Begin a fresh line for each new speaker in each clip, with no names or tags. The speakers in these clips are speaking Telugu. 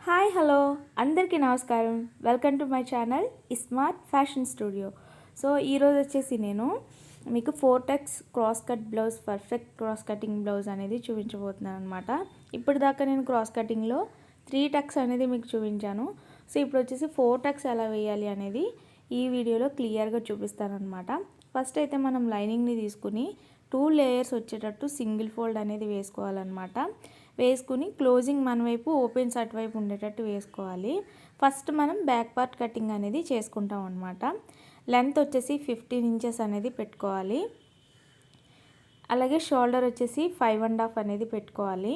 హాయ్ హలో అందరికీ నమస్కారం. Welcome to my channel smart fashion studio. So ఈరోజు వచ్చేసి నేను మీకు 4 tucks cross cut blouse, perfect cross cutting blouse అనేది చూపించబోతున్నాను అనమాట. ఇప్పటిదాకా నేను క్రాస్ కటింగ్లో 3 టక్స్ అనేది మీకు చూపించాను. సో ఇప్పుడు వచ్చేసి 4 టక్స్ ఎలా వేయాలి అనేది ఈ వీడియోలో క్లియర్గా చూపిస్తాను అనమాట. ఫస్ట్ అయితే మనం లైనింగ్ని తీసుకుని 2 లేయర్స్ వచ్చేటట్టు సింగిల్ ఫోల్డ్ అనేది వేసుకోవాలన్నమాట. వేసుకుని క్లోజింగ్ మన వైపు, ఓపెన్స్ అటువైపు ఉండేటట్టు వేసుకోవాలి. ఫస్ట్ మనం బ్యాక్ పార్ట్ కటింగ్ అనేది చేసుకుంటాం అనమాట. లెంత్ వచ్చేసి 15 ఇంచెస్ అనేది పెట్టుకోవాలి. అలాగే షోల్డర్ వచ్చేసి 5.5 అనేది పెట్టుకోవాలి.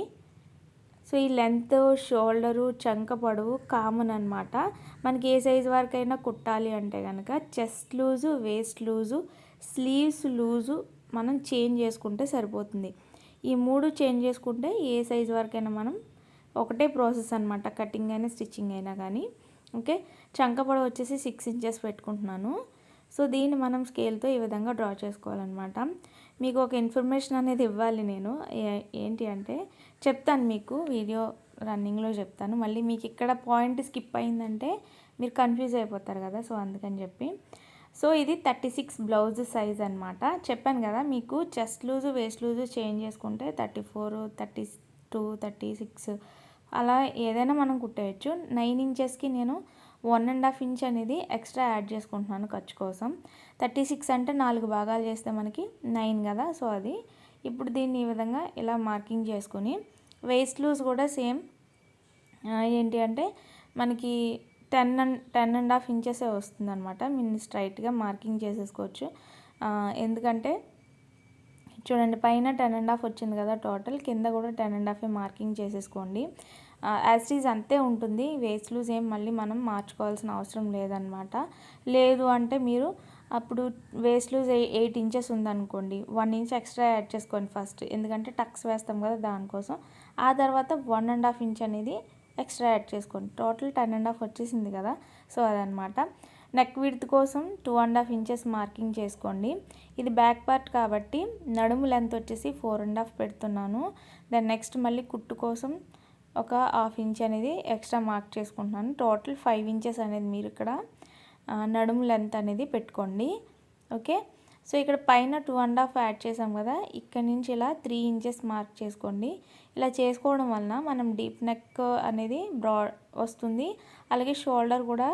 సో ఈ లెంత్, షోల్డరు, చంక పొడవు కామన్ అనమాట. మనకి ఏ సైజు వరకైనా కుట్టాలి అంటే కనుక chest loose, waste loose, sleeves loose మనం చేంజ్ చేసుకుంటే సరిపోతుంది. ఈ 3 చేంజ్ చేసుకుంటే ఏ సైజు వరకైనా మనం ఒకటే ప్రాసెస్ అనమాట, కటింగ్ అయినా స్టిచ్చింగ్ అయినా కానీ. ఓకే, చంక పొడవు వచ్చేసి 6 ఇంచెస్ పెట్టుకుంటున్నాను. సో దీన్ని మనం స్కేల్తో ఈ విధంగా డ్రా చేసుకోవాలన్నమాట. మీకు ఒక ఇన్ఫర్మేషన్ అనేది ఇవ్వాలి నేను. ఏంటి అంటే చెప్తాను మీకు, వీడియో రన్నింగ్లో చెప్తాను. మళ్ళీ మీకు ఇక్కడ పాయింట్ స్కిప్ అయిందంటే మీరు కన్ఫ్యూజ్ అయిపోతారు కదా, సో అందుకని చెప్పి. సో ఇది 36 బ్లౌజ్ సైజ్ అనమాట. చెప్పాను కదా మీకు, chest loose, waste loose change చేసుకుంటే 34, 32, 36 అలా ఏదైనా మనం కుట్టేయచ్చు. 9 ఇంచెస్కి నేను 1.5 ఇంచ్ అనేది ఎక్స్ట్రా యాడ్ చేసుకుంటున్నాను ఖర్చు కోసం. 36 అంటే 4 భాగాలు చేస్తే మనకి 9 కదా, సో అది. ఇప్పుడు దీన్ని ఈ విధంగా ఇలా మార్కింగ్ చేసుకుని, వేస్ట్ లూజ్ కూడా సేమ్ ఏంటి అంటే మనకి 10.5 ఇంచెసే వస్తుంది అనమాట. మీరు స్ట్రైట్గా మార్కింగ్ చేసేసుకోవచ్చు. ఎందుకంటే చూడండి, పైన 10.5 వచ్చింది కదా టోటల్, కింద కూడా 10.5 మార్కింగ్ చేసేసుకోండి. యాజ్ ఈజ్ అంతే ఉంటుంది. వేస్ట్ లూజ్ ఏం మళ్ళీ మనం మార్చుకోవాల్సిన అవసరం లేదనమాట. లేదు అంటే మీరు అప్పుడు వేస్ట్ లూజ్ 8 ఇంచెస్ ఉందనుకోండి, 1 ఇంచ్ ఎక్స్ట్రా యాడ్ చేసుకోండి ఫస్ట్, ఎందుకంటే టక్స్ వేస్తాం కదా దానికోసం. ఆ తర్వాత 1.5 ఇంచ్ అనేది ఎక్స్ట్రా యాడ్ చేసుకోండి. టోటల్ 10.5 వచ్చేసింది కదా, సో అదనమాట. నెక్ విడ్త్ కోసం 2.5 ఇంచెస్ మార్కింగ్ చేసుకోండి. ఇది బ్యాక్ పార్ట్ కాబట్టి నడుము లెంత్ వచ్చేసి 4.5 పెడుతున్నాను. దెన్ నెక్స్ట్ మళ్ళీ కుట్టు కోసం ఒక 1/2 ఇంచ్ అనేది ఎక్స్ట్రా మార్క్ చేసుకుంటున్నాను. టోటల్ 5 ఇంచెస్ అనేది మీరు ఇక్కడ నడుము లెంత్ అనేది పెట్టుకోండి. ఓకే, సో ఇక్కడ పైన 2.5 యాడ్ చేసాం కదా, ఇక్కడ నుంచి ఇలా 3 ఇంచెస్ మార్క్ చేసుకోండి. ఇలా చేసుకోవడం వలన మనం డీప్ నెక్ అనేది బ్రాడ్ వస్తుంది, అలాగే షోల్డర్ కూడా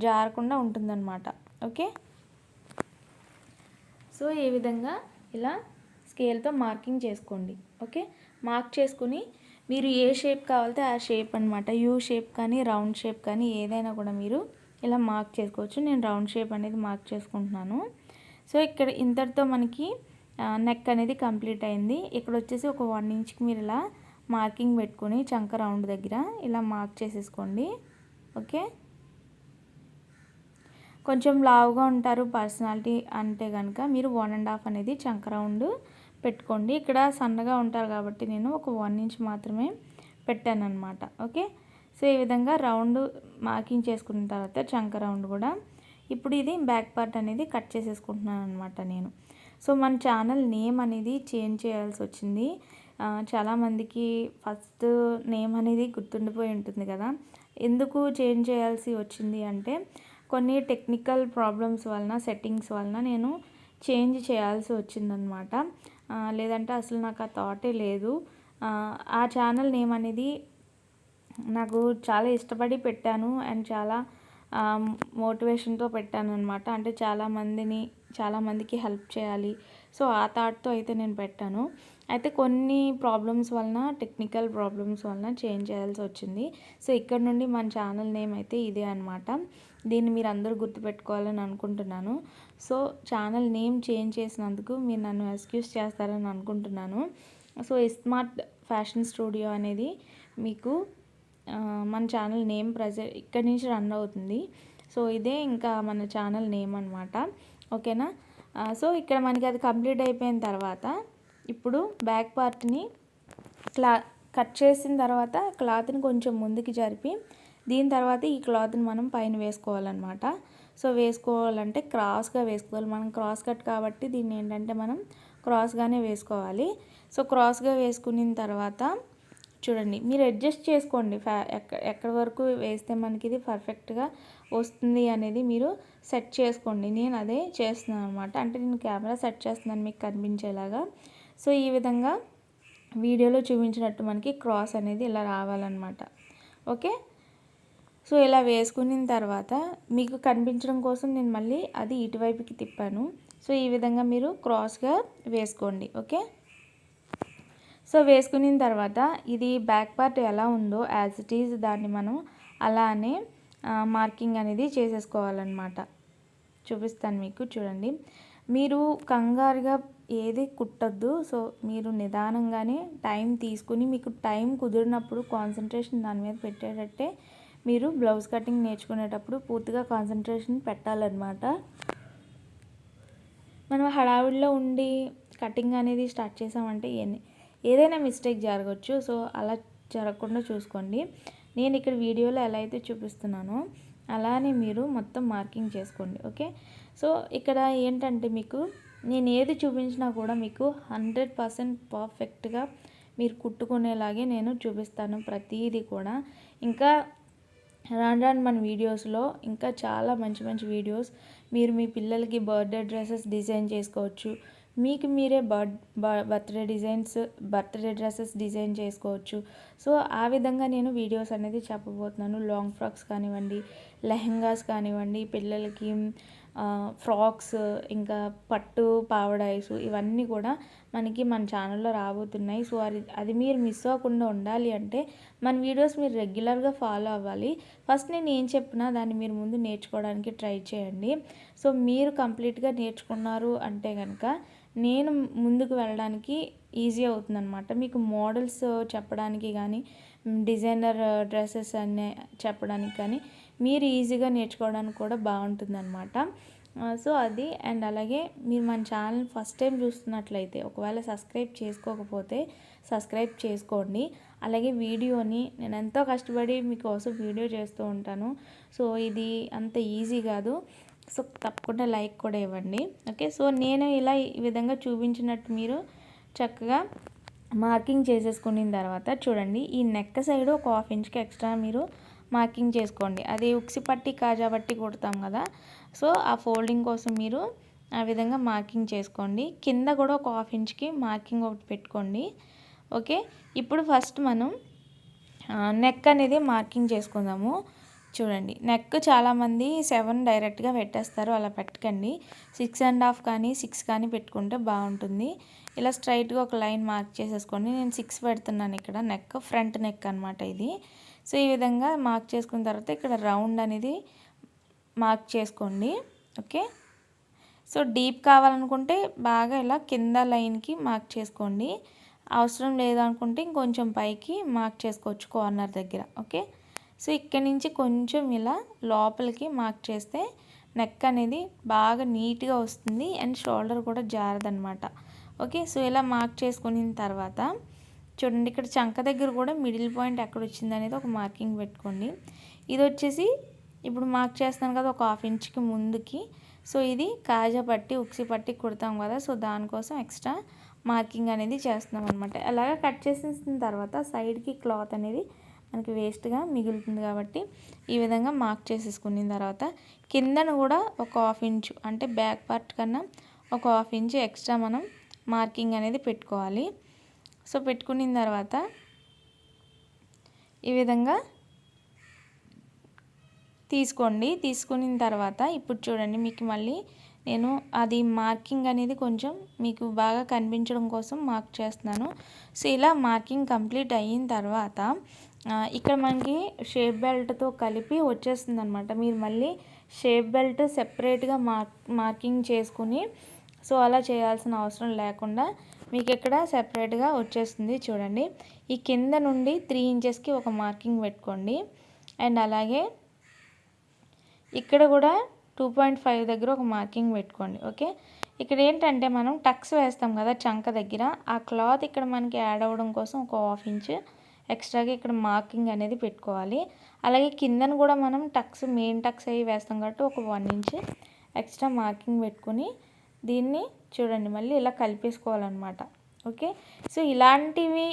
జారకుండా ఉంటుందన్నమాట. ఓకే, సో ఈ విధంగా ఇలా స్కేల్తో మార్కింగ్ చేసుకోండి. ఓకే, మార్క్ చేసుకుని మీరు ఏ షేప్ కావాలితే ఆ షేప్ అనమాట, యూ షేప్ కానీ రౌండ్ షేప్ కానీ ఏదైనా కూడా మీరు ఇలా మార్క్ చేసుకోవచ్చు. నేను రౌండ్ షేప్ అనేది మార్క్ చేసుకుంటున్నాను. సో ఇక్కడ ఇంతటితో మనకి నెక్ అనేది కంప్లీట్ అయింది. ఇక్కడ వచ్చేసి ఒక 1 ఇంచ్కి మీరు ఇలా మార్కింగ్ పెట్టుకొని చంక రౌండ్ దగ్గర ఇలా మార్క్ చేసేసుకోండి. ఓకే, కొంచెం లావుగా ఉంటారు పర్సనాలిటీ అంటే కనుక మీరు 1.5 అనేది చంక రౌండ్ పెట్టుకోండి. ఇక్కడ సన్నగా ఉంటారు కాబట్టి నేను ఒక 1 ఇంచ్ మాత్రమే పెట్టాను అనమాట. ఓకే, సో ఈ విధంగా రౌండ్ మార్కింగ్ చేసుకున్న తర్వాత చంక రౌండ్ కూడా. ఇప్పుడు ఇది బ్యాక్ పార్ట్ అనేది కట్ చేసేసుకుంటున్నాను అనమాట నేను. సో మన ఛానల్ నేమ్ అనేది చేంజ్ చేయాల్సి వచ్చింది. చాలామందికి ఫస్ట్ నేమ్ అనేది గుర్తుండిపోయి ఉంటుంది కదా. ఎందుకు చేంజ్ చేయాల్సి వచ్చింది అంటే కొన్ని టెక్నికల్ ప్రాబ్లమ్స్ వలన, సెట్టింగ్స్ వలన నేను చేంజ్ చేయాల్సి వచ్చిందనమాట. లేదంటే అసలు నాకు ఆ థాటే లేదు. ఆ ఛానల్ నేమ్ అనేది నాకు చాలా ఇష్టపడి పెట్టాను అండ్ చాలా మోటివేషన్తో పెట్టాను అనమాట. అంటే చాలామందికి హెల్ప్ చేయాలి, సో ఆ థాట్తో అయితే నేను పెట్టాను. అయితే కొన్ని ప్రాబ్లమ్స్ వలన, టెక్నికల్ ప్రాబ్లమ్స్ వలన చేంజ్ చేయాల్సి వచ్చింది. సో ఇక్కడ నుండి మన ఛానల్ నేమ్ అయితే ఇదే అనమాట. దీన్ని మీరు అందరూ గుర్తుపెట్టుకోవాలని అనుకుంటున్నాను. సో ఛానల్ నేమ్ చేంజ్ చేసినందుకు మీరు నన్ను ఎక్స్క్యూజ్ చేస్తారని అనుకుంటున్నాను. సో స్మార్ట్ ఫ్యాషన్ స్టూడియో అనేది మీకు మన ఛానల్ నేమ్ ఇక్కడి నుంచి రన్ అవుతుంది. సో ఇదే ఇంకా మన ఛానల్ నేమ్ అనమాట. ఓకేనా, సో ఇక్కడ మనకి అది కంప్లీట్ అయిపోయిన తర్వాత ఇప్పుడు బ్యాక్ పార్ట్ని కట్ చేసిన తర్వాత క్లాత్ని కొంచెం ముందుకి జరిపి దీని తర్వాత ఈ క్లాత్ని మనం పైన వేసుకోవాలన్నమాట. సో వేసుకోవాలంటే క్రాస్గా వేసుకోవాలి. మనం క్రాస్ కట్ కాబట్టి దీన్ని ఏంటంటే మనం క్రాస్గానే వేసుకోవాలి. సో క్రాస్గా వేసుకున్న తర్వాత చూడండి మీరు అడ్జస్ట్ చేసుకోండి ఎక్కడి వరకు వేస్తే మనకి ఇది పర్ఫెక్ట్గా వస్తుంది అనేది మీరు సెట్ చేసుకోండి. నేను అదే చేస్తున్నాను అనమాట. అంటే నేను కెమెరా సెట్ చేస్తున్నాను మీకు కనిపించేలాగా. సో ఈ విధంగా వీడియోలో చూపించినట్టు మనకి క్రాస్ అనేది ఇలా రావాలన్నమాట. ఓకే, సో ఇలా వేసుకున్న తర్వాత మీకు కనిపించడం కోసం నేను మళ్ళీ అది ఇటువైపుకి తిప్పాను. సో ఈ విధంగా మీరు క్రాస్గా వేసుకోండి. ఓకే, సో వేసుకున్న తర్వాత ఇది బ్యాక్ పార్ట్ ఎలా ఉందో యాజ్ ఇట్ ఈజ్ దాన్ని మనం అలానే మార్కింగ్ అనేది చేసేసుకోవాలన్నమాట. చూపిస్తాను మీకు. చూడండి, మీరు కంగారుగా ఏది కుట్టద్దు. సో మీరు నిదానంగానే టైం తీసుకుని మీకు టైం కుదిరినప్పుడు కాన్సన్ట్రేషన్ దాని మీద పెట్టేటట్టే మీరు బ్లౌజ్ కటింగ్ నేర్చుకునేటప్పుడు పూర్తిగా కాన్సన్ట్రేషన్ పెట్టాలన్నమాట. మనం హడావిడిలో ఉండి కటింగ్ అనేది స్టార్ట్ చేసామంటే ఏదైనా మిస్టేక్ జరగవచ్చు. సో అలా జరగకుండా చూసుకోండి. నేను ఇక్కడ వీడియోలో ఎలా అయితే చూపిస్తున్నానో అలానే మీరు మొత్తం మార్కింగ్ చేసుకోండి. ఓకే, సో ఇక్కడ ఏంటంటే మీకు నేను ఏది చూపించినా కూడా మీకు 100% పర్ఫెక్ట్గా మీరు కుట్టుకునేలాగే నేను చూపిస్తాను ప్రతిదీ కూడా. ఇంకా రాను మన వీడియోస్లో ఇంకా చాలా మంచి మంచి వీడియోస్ మీరు మీ పిల్లలకి బర్త్డే డ్రెస్సెస్ డిజైన్ చేసుకోవచ్చు. మీకు మీరే బర్త్డే డ్రెస్సెస్ డిజైన్ చేసుకోవచ్చు. సో ఆ విధంగా నేను వీడియోస్ అనేది చెప్పబోతున్నాను. లాంగ్ ఫ్రాక్స్ కానివ్వండి, లెహెంగాస్ కానివ్వండి, పిల్లలకి ఫ్రాక్స్, ఇంకా పట్టు పావడాయిస్, ఇవన్నీ కూడా మనకి మన ఛానల్లో రాబోతున్నాయి. సో అది మీరు మిస్ అవ్వకుండా ఉండాలి అంటే మన వీడియోస్ మీరు రెగ్యులర్గా ఫాలో అవ్వాలి. ఫస్ట్ నేను ఏం చెప్పినా దాన్ని మీరు ముందు నేర్చుకోవడానికి ట్రై చేయండి. సో మీరు కంప్లీట్గా నేర్చుకున్నారు అంటే కనుక నేను ముందుకు వెళ్ళడానికి ఈజీ అవుతుందన్నమాట. మీకు మోడల్స్ చెప్పడానికి కానీ, డిజైనర్ డ్రెస్సెస్ అన్నీ చెప్పడానికి కానీ మీరు ఈజీగా నేర్చుకోవడానికి కూడా బాగుంటుందన్నమాట. సో అది. అండ్ అలాగే మీరు మన ఛానల్ ఫస్ట్ టైం చూస్తున్నట్లయితే ఒకవేళ సబ్స్క్రైబ్ చేసుకోకపోతే సబ్స్క్రైబ్ చేసుకోండి. అలాగే వీడియోని నేను ఎంతో కష్టపడి మీకోసం వీడియో చేస్తూ ఉంటాను. సో ఇది అంత ఈజీ కాదు. సో తప్పకుండా లైక్ కూడా ఇవ్వండి. ఓకే, సో నేను ఇలా ఈ విధంగా చూపించినట్టు మీరు చక్కగా మార్కింగ్ చేసేసుకున్న తర్వాత చూడండి, ఈ నెక్ సైడ్ ఒక 1/2 ఇంచ్కి ఎక్స్ట్రా మీరు మార్కింగ్ చేసుకోండి. అది ఉక్సి పట్టి కాజా పట్టి కుడతాం కదా. సో ఆ ఫోల్డింగ్ కోసం మీరు ఆ విధంగా మార్కింగ్ చేసుకోండి. కింద కూడా ఒక 1/2 ఇంచ్కి మార్కింగ్ ఒకటి పెట్టుకోండి. ఓకే, ఇప్పుడు ఫస్ట్ మనం నెక్ అనేది మార్కింగ్ చేసుకుందాము. చూడండి, నెక్ చాలామంది 7 డైరెక్ట్గా పెట్టేస్తారు. అలా పెట్టకండి. 6.5 కానీ 6 కానీ పెట్టుకుంటే బాగుంటుంది. ఇలా స్ట్రైట్గా ఒక లైన్ మార్క్ చేసేసుకోండి. నేను 6 పెడుతున్నాను ఇక్కడ. నెక్ ఫ్రంట్ నెక్ అనమాట ఇది. సో ఈ విధంగా మార్క్ చేసుకున్న తర్వాత ఇక్కడ రౌండ్ అనేది మార్క్ చేసుకోండి. ఓకే, సో డీప్ కావాలనుకుంటే బాగా ఇలా కింద లైన్కి మార్క్ చేసుకోండి. అవసరం లేదనుకుంటే ఇంకొంచెం పైకి మార్క్ చేసుకోవచ్చు కార్నర్ దగ్గర. ఓకే, సో ఇక్కడ నుంచి కొంచెం ఇలా లోపలికి మార్క్ చేస్తే నెక్ అనేది బాగా నీట్గా వస్తుంది. అండ్ షోల్డర్ కూడా జారదనమాట. ఓకే, సో ఇలా మార్క్ చేసుకున్న తర్వాత చూడండి, ఇక్కడ చంక దగ్గర కూడా మిడిల్ పాయింట్ ఎక్కడ వచ్చింది అనేది ఒక మార్కింగ్ పెట్టుకోండి. ఇది వచ్చేసి ఇప్పుడు మార్క్ చేస్తాను కదా ఒక 1/2 ఇంచ్కి ముందుకి. సో ఇది కాజా పట్టి ఉక్సి పట్టి కుడతాం కదా. సో దానికోసం ఎక్స్ట్రా మార్కింగ్ అనేది చేస్తున్నాం అనమాట. అలాగ కట్ చేసేసిన తర్వాత సైడ్కి క్లాత్ అనేది మనకి వేస్ట్గా మిగులుతుంది కాబట్టి ఈ విధంగా మార్క్ చేసేసుకున్న తర్వాత కిందను కూడా ఒక 1/2 ఇంచు, అంటే బ్యాక్ పార్ట్ కన్నా ఒక 1/2 ఇంచు ఎక్స్ట్రా మనం మార్కింగ్ అనేది పెట్టుకోవాలి. సో పెట్టుకున్న తర్వాత ఈ విధంగా తీసుకోండి. తీసుకున్న తర్వాత ఇప్పుడు చూడండి, మీకు మళ్ళీ నేను అది మార్కింగ్ అనేది కొంచెం మీకు బాగా కనిపించడం కోసం మార్క్ చేస్తున్నాను. సో ఇలా మార్కింగ్ కంప్లీట్ అయిన తర్వాత ఇక్కడ మనకి షేప్ బెల్ట్తో కలిపి వచ్చేస్తుంది అనమాట. మీరు మళ్ళీ షేప్ బెల్ట్ సెపరేట్గా మార్కింగ్ చేసుకుని సో అలా చేయాల్సిన అవసరం లేకుండా మీకు ఇక్కడ సెపరేట్గా వచ్చేస్తుంది. చూడండి, ఈ కింద నుండి 3 ఇంచెస్కి ఒక మార్కింగ్ పెట్టుకోండి. అండ్ అలాగే ఇక్కడ కూడా 2.5 దగ్గర ఒక మార్కింగ్ పెట్టుకోండి. ఓకే, ఇక్కడ ఏంటంటే మనం టక్స్ వేస్తాం కదా చంక దగ్గర, ఆ క్లాత్ ఇక్కడ మనకి యాడ్ అవ్వడం కోసం ఒక 1/2 ఇంచ్ ఎక్స్ట్రాగా ఇక్కడ మార్కింగ్ అనేది పెట్టుకోవాలి. అలాగే కిందను కూడా మనం టక్స్ మెయిన్ టక్స్ అవి వేస్తాం కాబట్టి ఒక 1 ఇంచ్ ఎక్స్ట్రా మార్కింగ్ పెట్టుకుని దీన్ని చూడండి మళ్ళీ ఇలా కలిపేసుకోవాలన్నమాట. ఓకే, సో ఇలాంటివి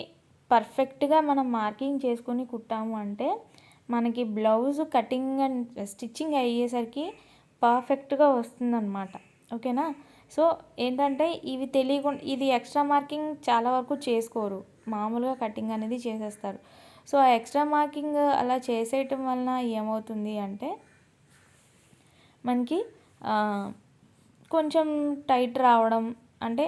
పర్ఫెక్ట్గా మనం మార్కింగ్ చేసుకొని కుట్టాము అంటే మనకి బ్లౌజ్ కటింగ్ అండ్ స్టిచ్చింగ్ అయ్యేసరికి పర్ఫెక్ట్గా వస్తుందన్నమాట. ఓకేనా. సో ఏంటంటే ఇవి తెలియకుండా ఇది ఎక్స్ట్రా మార్కింగ్ చాలా వరకు చేసుకోరు, మామూలుగా కటింగ్ అనేది చేసేస్తారు. సో ఆ ఎక్స్ట్రా మార్కింగ్ అలా చేసేయటం వలన ఏమవుతుంది అంటే మనకి కొంచెం టైట్ రావడం, అంటే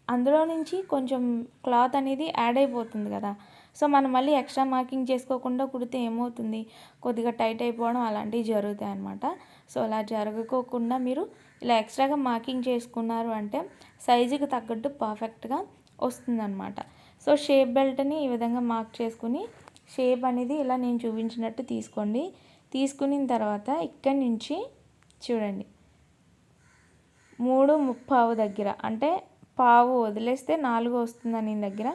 అందులో నుంచి కొంచెం క్లాత్ అనేది యాడ్ అయిపోతుంది కదా. సో మనం మళ్ళీ ఎక్స్ట్రా మార్కింగ్ చేసుకోకుండా కుడితే ఏమవుతుంది, కొద్దిగా టైట్ అయిపోవడం అలాంటివి జరుగుతాయి అన్నమాట. సో అలా జరగకోకుండా మీరు ఇలా ఎక్స్ట్రాగా మార్కింగ్ చేసుకున్నారు అంటే సైజుకి తగ్గట్టు పర్ఫెక్ట్గా వస్తుందన్నమాట. సో షేప్ బెల్ట్ని ఈ విధంగా మార్క్ చేసుకుని షేప్ అనేది ఇలా నేను చూపించినట్టు తీసుకోండి. తీసుకున్న తర్వాత ఇక్కడి నుంచి చూడండి 3:30 దగ్గర, అంటే పావు వదిలేస్తే 4 వస్తుందని దగ్గర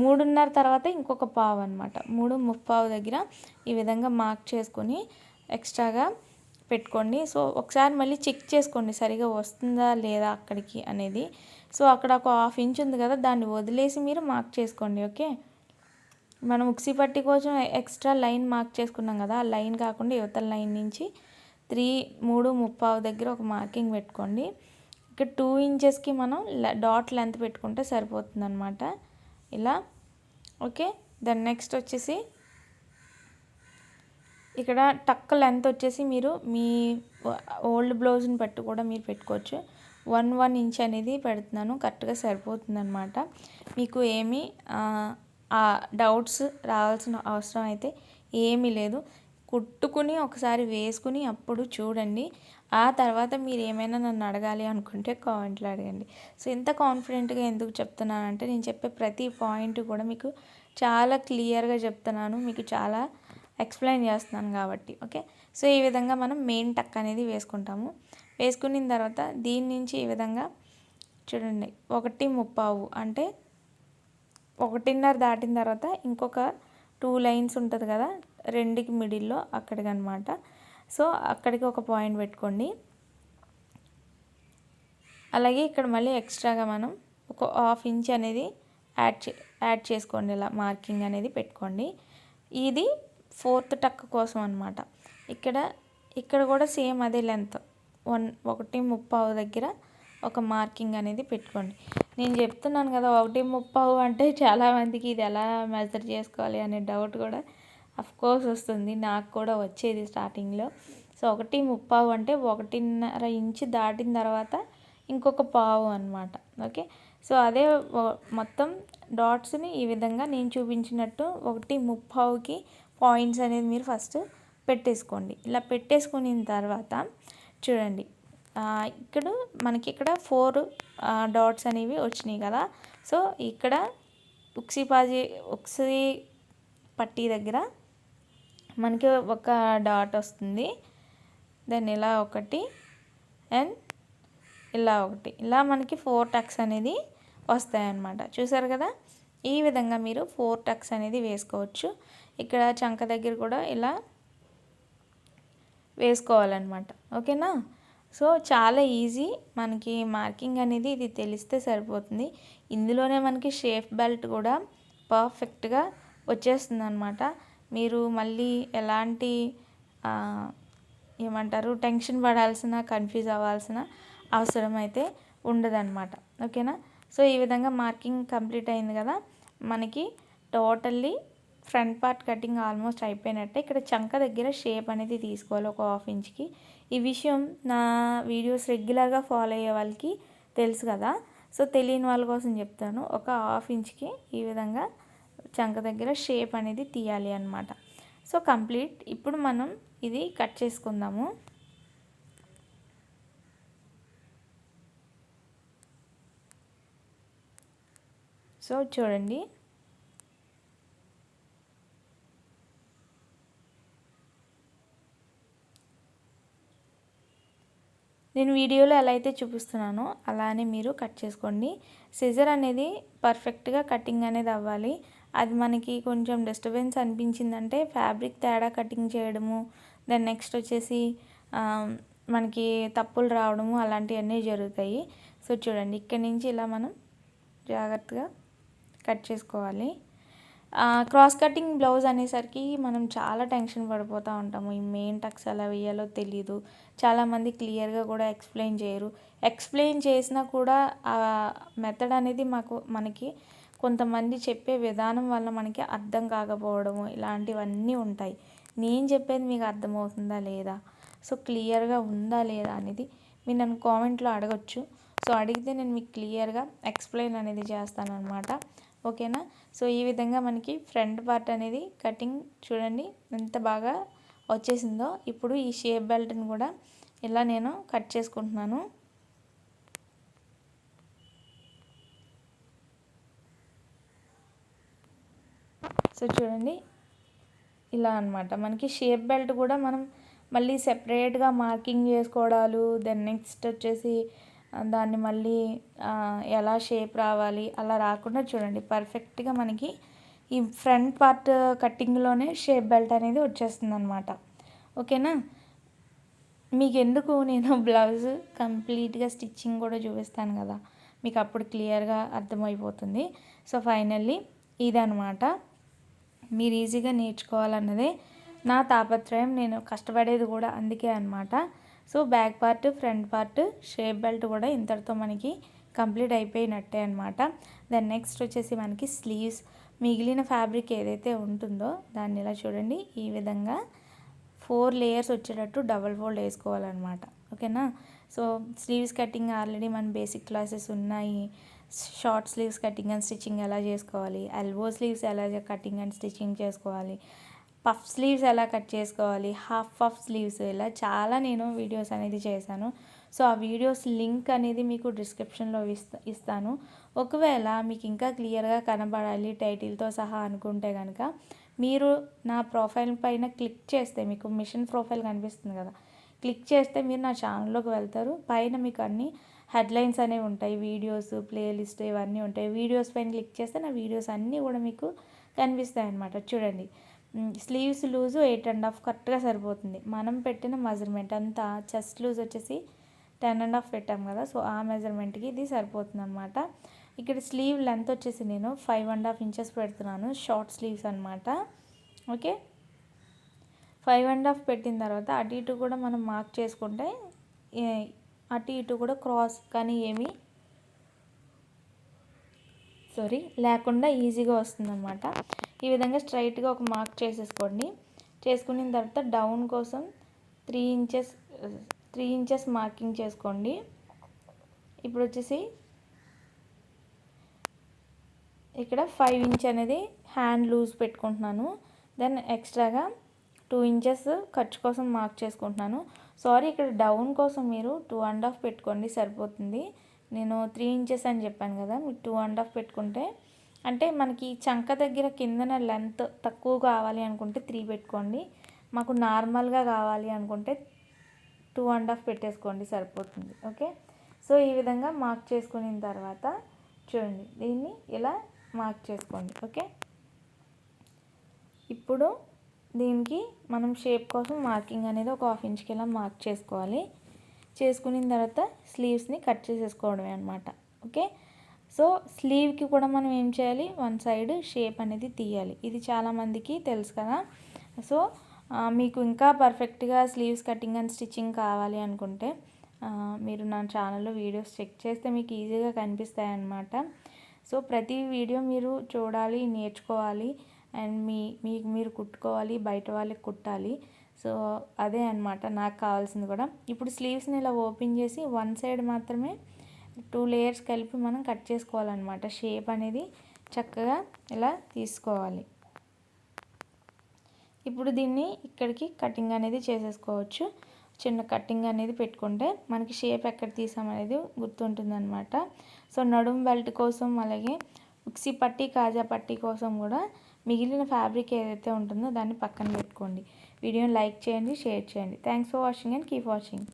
3:30 తర్వాత ఇంకొక పావు అనమాట. 3:30 దగ్గర ఈ విధంగా మార్క్ చేసుకొని ఎక్స్ట్రాగా పెట్టుకోండి. సో ఒకసారి మళ్ళీ చెక్ చేసుకోండి సరిగా వస్తుందా లేదా అక్కడికి అనేది. సో అక్కడ ఒక 1/2 ఇంచ్ ఉంది కదా, దాన్ని వదిలేసి మీరు మార్క్ చేసుకోండి. ఓకే. మనం ఉక్సీ పట్టి కోసం ఎక్స్ట్రా లైన్ మార్క్ చేసుకున్నాం కదా, ఆ లైన్ కాకుండా యువతల లైన్ నుంచి 3:30 దగ్గర ఒక మార్కింగ్ పెట్టుకోండి. ఇక్కడ 2 ఇంచెస్కి మనం డాట్ లెంత్ పెట్టుకుంటే సరిపోతుంది అనమాట ఇలా. ఓకే. దెన్ నెక్స్ట్ వచ్చేసి ఇక్కడ టక్ లెంత్ వచ్చేసి మీరు మీ ఓల్డ్ బ్లౌజ్ని బట్టి కూడా మీరు పెట్టుకోవచ్చు. 1 ఇంచ్ అనేది పెడుతున్నాను, కరెక్ట్గా సరిపోతుంది అనమాట. మీకు ఏమీ డౌట్స్ రావాల్సిన అవసరం అయితే ఏమీ లేదు. కుట్టుకుని ఒకసారి వేసుకుని అప్పుడు చూడండి. ఆ తర్వాత మీరు ఏమైనా నన్ను అడగాలి అనుకుంటే కామెంట్లో అడగండి. సో ఇంత కాన్ఫిడెంట్గా ఎందుకు చెప్తున్నానంటే నేను చెప్పే ప్రతి పాయింట్ కూడా మీకు చాలా క్లియర్గా చెప్తున్నాను, మీకు చాలా ఎక్స్ప్లెయిన్ చేస్తున్నాను కాబట్టి. ఓకే. సో ఈ విధంగా మనం మెయిన్ టక్ అనేది వేసుకుంటాము. వేసుకున్న తర్వాత దీని నుంచి ఈ విధంగా చూడండి 1:30 అంటే 1:30 దాటిన తర్వాత ఇంకొక 2 లైన్స్ ఉంటుంది కదా, రెండుకి మిడిల్లో అక్కడికి అనమాట. సో అక్కడికి ఒక పాయింట్ పెట్టుకోండి. అలాగే ఇక్కడ మళ్ళీ ఎక్స్ట్రాగా మనం ఒక 1/2 ఇంచ్ అనేది యాడ్ చేసుకోండి. ఇలా మార్కింగ్ అనేది పెట్టుకోండి. ఇది 4th టక్ కోసం అనమాట. ఇక్కడ కూడా సేమ్ అదే లెంత్ 1:30 దగ్గర ఒక మార్కింగ్ అనేది పెట్టుకోండి. నేను చెప్తున్నాను కదా 1:30 అంటే చాలామందికి ఇది ఎలా మెజర్ చేసుకోవాలి అనే డౌట్ కూడా అఫ్కోర్స్ వస్తుంది, నాకు కూడా వచ్చేది స్టార్టింగ్లో. సో 1:30 అంటే 1.5 ఇంచ్ దాటిన తర్వాత ఇంకొక పావు అనమాట. ఓకే. సో అదే మొత్తం డాట్స్ని ఈ విధంగా నేను చూపించినట్టు 1:30కి పాయింట్స్ అనేది మీరు ఫస్ట్ పెట్టేసుకోండి. ఇలా పెట్టేసుకున్న తర్వాత చూడండి మనకి ఇక్కడ 4 డాట్స్ అనేవి వచ్చినాయి కదా. సో ఇక్కడ ఉక్సీ పట్టీ దగ్గర మనకి ఒక డాట్ వస్తుంది, దెన్ ఇలా ఒకటి అండ్ ఇలా ఒకటి, ఇలా మనకి 4 టక్స్ అనేది వస్తాయన్నమాట. చూసారు కదా, ఈ విధంగా మీరు 4 టక్స్ అనేది వేసుకోవచ్చు. ఇక్కడ చంక దగ్గర కూడా ఇలా వేసుకోవాలన్నమాట. ఓకేనా. సో చాలా ఈజీ, మనకి మార్కింగ్ అనేది ఇది తెలిస్తే సరిపోతుంది. ఇందులోనే మనకి షేప్ బెల్ట్ కూడా పర్ఫెక్ట్గా వచ్చేస్తుంది అనమాట. మీరు మళ్ళీ ఎలాంటి టెన్షన్ పడాల్సిన, కన్ఫ్యూజ్ అవ్వాల్సిన అవసరం అయితే ఉండదన్నమాట. ఓకేనా. సో ఈ విధంగా మార్కింగ్ కంప్లీట్ అయింది కదా, మనకి totally front part cutting almost అయిపోయినట్టే. ఇక్కడ చంక దగ్గర షేప్ అనేది తీసుకోవాలి ఒక 1/2 ఇంచ్కి. ఈ విషయం నా వీడియోస్ రెగ్యులర్గా ఫాలో అయ్యే వాళ్ళకి తెలుసు కదా, సో తెలియని వాళ్ళ కోసం చెప్తాను. ఒక 1/2 ఇంచ్కి ఈ విధంగా చంక దగ్గర షేప్ అనేది తీయాలి అన్నమాట. So complete. ఇప్పుడు మనం ఇది కట్ చేసుకుందాము. సో చూడండి, నేను వీడియోలో ఎలా అయితే చూపిస్తున్నానో అలానే మీరు కట్ చేసుకోండి. సిజర్ అనేది పర్ఫెక్ట్గా కటింగ్ అనేది అవ్వాలి. అది మనకి కొంచెం డిస్టర్బెన్స్ అనిపించిందంటే ఫ్యాబ్రిక్ తేడా కటింగ్ చేయడము, దెన్ నెక్స్ట్ వచ్చేసి మనకి తప్పులు రావడము అలాంటివన్నీ జరుగుతాయి. సో చూడండి, ఇక్కడి నుంచి ఇలా మనం జాగ్రత్తగా కట్ చేసుకోవాలి. క్రాస్ కటింగ్ బ్లౌజ్ అనేసరికి మనం చాలా టెన్షన్ పడిపోతూ ఉంటాము. ఈ మెయిన్ టక్స్ ఎలా వేయాలో తెలీదు. చాలామంది క్లియర్గా కూడా ఎక్స్ప్లెయిన్ చేయరు. ఎక్స్ప్లెయిన్ చేసినా కూడా ఆ మెథడ్ అనేది మనకి కొంతమంది చెప్పే విధానం వల్ల మనకి అర్థం కాకపోవడము ఇలాంటివన్నీ ఉంటాయి. నేను చెప్పేది మీకు అర్థమవుతుందా లేదా, సో క్లియర్గా ఉందా లేదా అనేది మీరు నన్ను కామెంట్లో అడగచ్చు. సో అడిగితే నేను మీకు క్లియర్గా ఎక్స్ప్లెయిన్ అనేది చేస్తాను అనమాట. ఓకేనా. సో ఈ విధంగా మనకి ఫ్రంట్ పార్ట్ అనేది కటింగ్ చూడండి ఎంత బాగా వచ్చేసిందో. ఇప్పుడు ఈ షేప్ బెల్ట్ని కూడా ఇలా నేను కట్ చేసుకుంటున్నాను. సో చూడండి ఇలా అనమాట. మనకి షేప్ బెల్ట్ కూడా మనం మళ్ళీ సెపరేట్గా మార్కింగ్ చేసుకోవడాలు, దెన్ నెక్స్ట్ వచ్చేసి దాన్ని మళ్ళీ ఎలా షేప్ రావాలి అలా రాకుండా చూడండి పర్ఫెక్ట్గా మనకి ఈ ఫ్రంట్ పార్ట్ కటింగ్లోనే షేప్ బెల్ట్ అనేది వచ్చేస్తుంది అనమాట. ఓకేనా. మీకు ఎందుకు నేను బ్లౌజ్ కంప్లీట్గా స్టిచ్చింగ్ కూడా చూపిస్తాను కదా, మీకు అప్పుడు క్లియర్గా అర్థమైపోతుంది. సో ఫైనల్లీ ఇదనమాట. మీరు ఈజీగా నేర్చుకోవాలన్నదే నా తాపత్రయం. నేను కష్టపడేది కూడా అందుకే అనమాట. So back part, front part, shape belt కూడా ఇంతటితో మనకి కంప్లీట్ అయిపోయినట్టే అనమాట. దెన్ నెక్స్ట్ వచ్చేసి మనకి స్లీవ్స్. మిగిలిన ఫ్యాబ్రిక్ ఏదైతే ఉంటుందో దాన్ని ఇలా చూడండి ఈ విధంగా 4 లేయర్స్ వచ్చేటట్టు డబల్ ఫోల్డ్ వేసుకోవాలన్నమాట. ఓకేనా. సో స్లీవ్స్ కటింగ్ ఆల్రెడీ మన బేసిక్ క్లాసెస్ ఉన్నాయి. Short sleeves cutting and stitching ఎలా చేసుకోవాలి, ఎల్బో స్లీవ్స్ ఎలా కటింగ్ అండ్ స్టిచ్చింగ్ చేసుకోవాలి, పఫ్ స్లీవ్స్ ఎలా కట్ చేసుకోవాలి, హాఫ్ పఫ్ స్లీవ్స్, ఇలా చాలా నేను వీడియోస్ అనేది చేశాను. సో ఆ వీడియోస్ లింక్ అనేది మీకు డిస్క్రిప్షన్లో ఇస్తాను. ఒకవేళ మీకు ఇంకా క్లియర్గా కనబడాలి టైటిల్తో సహా అనుకుంటే కనుక మీరు నా ప్రొఫైల్ పైన క్లిక్ చేస్తే మీకు మిషన్ ప్రొఫైల్ కనిపిస్తుంది కదా, క్లిక్ చేస్తే మీరు నా ఛానల్లోకి వెళ్తారు. పైన మీకు అన్ని హెడ్లైన్స్ అనేవి ఉంటాయి, వీడియోస్, ప్లేలిస్ట్ ఇవన్నీ ఉంటాయి. వీడియోస్ పైన క్లిక్ చేస్తే నా వీడియోస్ అన్నీ కూడా మీకు కనిపిస్తాయి అన్నమాట. చూడండి స్లీవ్స్ లూజు 8.5 కరెక్ట్గా సరిపోతుంది. మనం పెట్టిన మెజర్మెంట్ అంతా చెస్ట్ లూజ్ వచ్చేసి 10.5 పెట్టాం కదా, సో ఆ మెజర్మెంట్కి ఇది సరిపోతుంది అనమాట. ఇక్కడ స్లీవ్ లెంత్ వచ్చేసి నేను 5.5 ఇంచెస్ పెడుతున్నాను, షార్ట్ స్లీవ్స్ అనమాట. ఓకే. 5.5 పెట్టిన తర్వాత అటు ఇటు కూడా మనం మార్క్ చేసుకుంటే అటు ఇటు కూడా క్రాస్ కానీ ఏమీ లేకుండా ఈజీగా వస్తుందన్నమాట. ఈ విధంగా స్ట్రైట్గా ఒక మార్క్ చేసేసుకోండి. చేసుకున్న తర్వాత డౌన్ కోసం 3 ఇంచెస్ మార్కింగ్ చేసుకోండి. ఇప్పుడు వచ్చేసి ఇక్కడ 5 ఇంచ్ అనేది హ్యాండ్ లూజ్ పెట్టుకుంటున్నాను. దెన్ ఎక్స్ట్రాగా 2 ఇంచెస్ ఖర్చు కోసం మార్క్ చేసుకుంటున్నాను. ఇక్కడ డౌన్ కోసం మీరు 2.5 పెట్టుకోండి సరిపోతుంది. నేను 3 ఇంచెస్ అని చెప్పాను కదా, మీరు 2.5 పెట్టుకుంటే అంటే మనకి చంక దగ్గర కిందన లెంత్ తక్కువ కావాలి అనుకుంటే 3 పెట్టుకోండి. మాకు నార్మల్గా కావాలి అనుకుంటే 2.5 పెట్టేసుకోండి సరిపోతుంది. ఓకే. సో ఈ విధంగా మార్క్ చేసుకున్న తర్వాత చూడండి దీన్ని ఇలా మార్క్ చేసుకోండి. ఓకే. ఇప్పుడు దీనికి మనం షేప్ కోసం మార్కింగ్ అనేది ఒక 1/2 ఇంచ్కి ఇలా మార్క్ చేసుకోవాలి. చేసుకున్న తర్వాత స్లీవ్స్ని కట్ చేసేసుకోవడమే అనమాట. ఓకే. సో స్లీవ్కి కూడా మనం ఏం చేయాలి, వన్ సైడ్ షేప్ అనేది తీయాలి. ఇది చాలామందికి తెలుసు కదా. సో మీకు ఇంకా పర్ఫెక్ట్గా స్లీవ్స్ కటింగ్ అండ్ స్టిచ్చింగ్ కావాలి అనుకుంటే మీరు నా ఛానల్లో వీడియోస్ చెక్ చేస్తే మీకు ఈజీగా కనిపిస్తాయి అన్నమాట. సో ప్రతి వీడియో మీరు చూడాలి, నేర్చుకోవాలి, అండ్ మీరు కుట్టుకోవాలి, బయట వాళ్ళకి కుట్టాలి. సో అదే అనమాట నాకు కావాల్సింది కూడా. ఇప్పుడు స్లీవ్స్ని ఇలా ఓపెన్ చేసి వన్ సైడ్ మాత్రమే 2 లేయర్స్ కలిపి మనం కట్ చేసుకోవాలన్నమాట. షేప్ అనేది చక్కగా ఇలా తీసుకోవాలి. ఇప్పుడు దీన్ని ఇక్కడికి కటింగ్ అనేది చేసేసుకోవచ్చు. చిన్న కటింగ్ అనేది పెట్టుకుంటే మనకి షేప్ ఎక్కడ తీసామనేది గుర్తుంటుంది అనమాట. సో నడుం బెల్ట్ కోసం అలాగే ఉక్సీ పట్టీ, కాజా పట్టీ కోసం కూడా మిగిలిన ఫ్యాబ్రిక్ ఏదైతే ఉంటుందో దాన్ని పక్కన పెట్టుకోండి. వీడియోని లైక్ చేయండి, షేర్ చేయండి. Thanks for watching and keep watching.